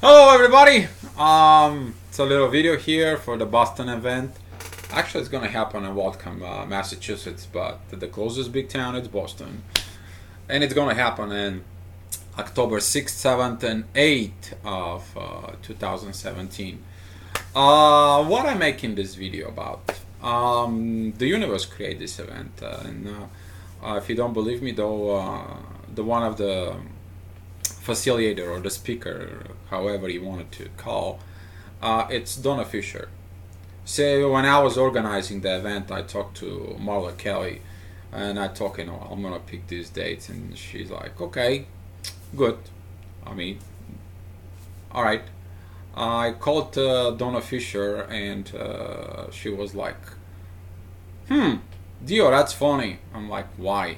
Hello everybody! It's a little video here for the Boston event. Actually, it's gonna happen in Waltham, Massachusetts, but the closest big town is Boston. And it's gonna happen in October 6th, 7th, and 8th of 2017. What I'm making this video about? The universe created this event, if you don't believe me, though, the one of the facilitator or the speaker, however you wanted to call, it's Donna Fisher. So when I was organizing the event, I talked to Marla Kelly, and I told her, I'm gonna pick these dates, and she's like, okay, good. I mean, all right. I called Donna Fisher, and she was like, Dio, that's funny. I'm like, why?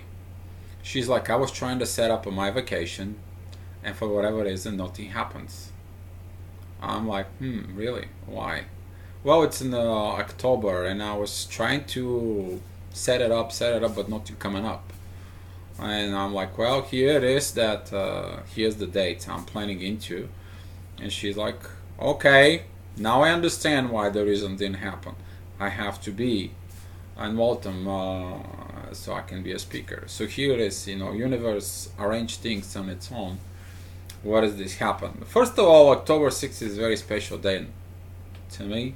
She's like, I was trying to set up my vacation, and for whatever reason, nothing happens. I'm like, really? Why? Well, it's in October, and I was trying to set it up, but nothing coming up. And I'm like, well, here it is. Here's the date I'm planning into. And she's like, okay, now I understand why the reason didn't happen. I have to be in Waltham so I can be a speaker. So here it is. Universe arranged things on its own. Why does this happen? First of all, October 6th is a very special day to me.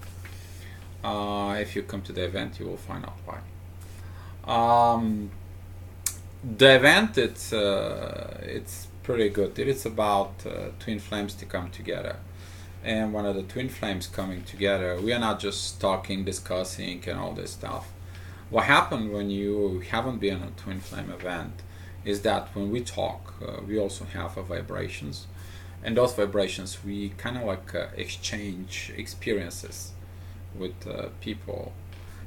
If you come to the event, you will find out why. The event, it's pretty good. It is about twin flames to come together. And one of the twin flames coming together, we are not just talking, discussing, and all this stuff. What happened when you haven't been at a twin flame event is that when we talk, we also have vibrations, and those vibrations we kind of like exchange experiences with people,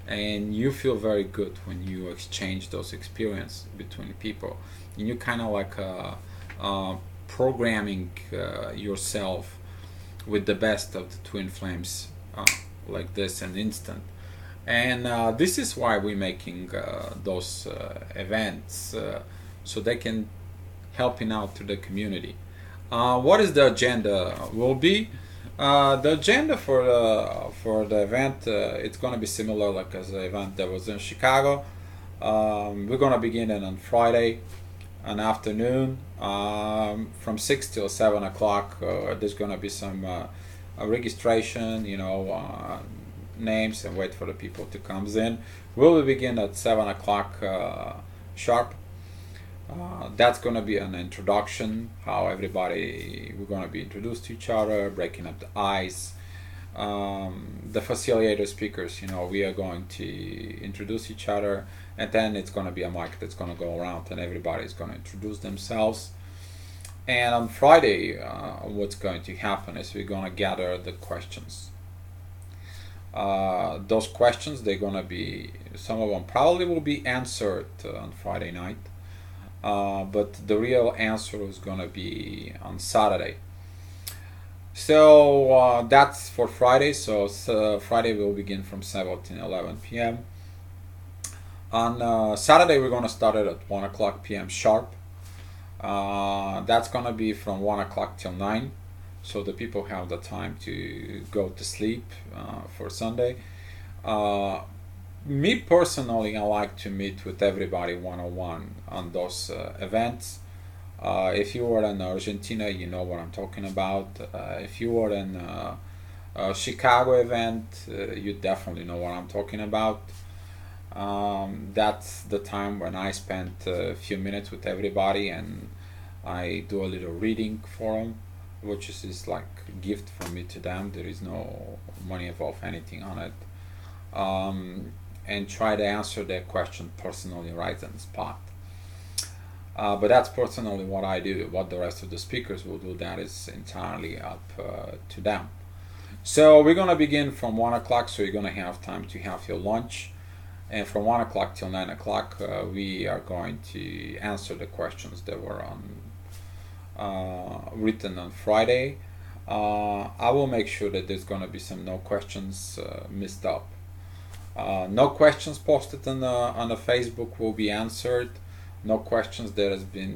and you feel very good when you exchange those experiences between people, and you kind of like programming yourself with the best of the twin flames like this an instant. And this is why we're making those events, so they can helping out to the community. What is the agenda will be? The agenda for the event, it's going to be similar like as the event that was in Chicago. We're going to begin it on Friday, an afternoon, from 6 till 7 o'clock. There's going to be some registration, names, and wait for the people to come in. We'll begin at 7 o'clock sharp. That's going to be an introduction, how we're going to be introduced to each other, breaking up the ice. The facilitator speakers, we are going to introduce each other, and then it's going to be a mic that's going to go around, and everybody's going to introduce themselves. And on Friday, what's going to happen is we're going to gather the questions. Those questions, they're going to be, some of them probably will be answered on Friday night. But the real answer is going to be on Saturday. So that's for Friday. So Friday will begin from 7 to 11 p.m. On Saturday we're going to start it at 1 o'clock p.m. sharp. That's going to be from 1 o'clock till 9. So the people have the time to go to sleep for Sunday. Me personally, I like to meet with everybody one-on-one on those events. If you were in Argentina, you know what I'm talking about. If you were in a Chicago event, you definitely know what I'm talking about. That's the time when I spend a few minutes with everybody, and I do a little reading for them, which is like a gift from me to them. There is no money involved, anything on it. And try to answer their question personally right on the spot. But that's personally what I do. What the rest of the speakers will do, that is entirely up to them. So we're going to begin from 1 o'clock, so you're going to have time to have your lunch. And from 1 o'clock till 9 o'clock, we are going to answer the questions that were written on Friday. I will make sure that there's going to be some no questions missed up. No questions posted on the Facebook will be answered. No questions that has been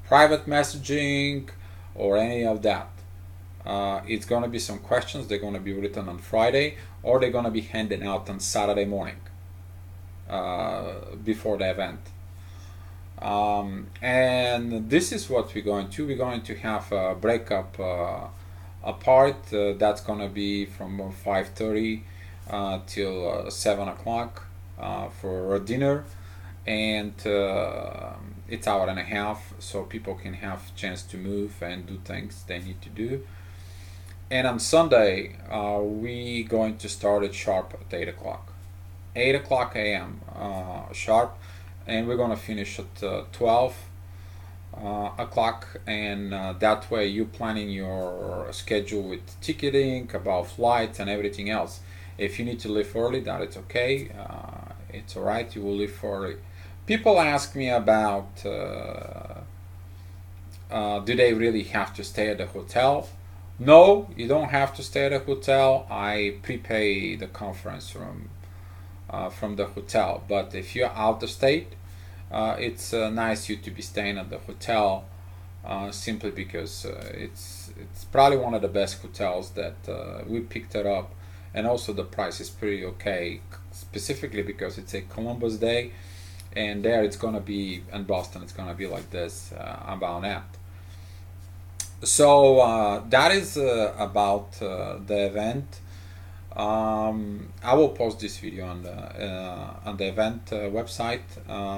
private messaging or any of that. It's going to be some questions. They're going to be written on Friday, or they're going to be handed out on Saturday morning before the event. And this is what we're going to. We're going to have a breakup apart. That's going to be from 5:30 till 7 o'clock for a dinner, and it's hour and a half, so people can have chance to move and do things they need to do. And on Sunday, we going to start at sharp at 8 o'clock. 8 o'clock a.m. Sharp, and we're going to finish at 12 o'clock, and that way you planning your schedule with ticketing, about flights and everything else. If you need to leave early, that is okay. It's alright, you will leave early. People ask me about do they really have to stay at the hotel? No, you don't have to stay at a hotel. I prepay the conference room from the hotel, but if you're out of state, it's nice you to be staying at the hotel, simply because it's probably one of the best hotels that we picked it up, and also the price is pretty okay, specifically because it's a Columbus Day, and there it's gonna be, in Boston it's gonna be like this about that. So that is about the event. I will post this video on the event website,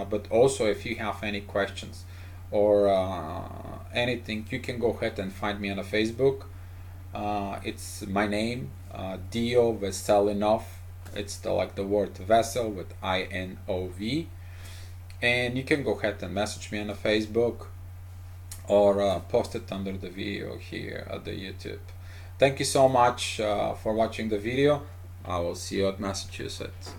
but also if you have any questions or anything, you can go ahead and find me on the Facebook. It's my name, Dio Veselinov. It's like the word vessel with INOV, and you can go ahead and message me on the Facebook, or post it under the video here at the YouTube. Thank you so much for watching the video. I will see you at Massachusetts.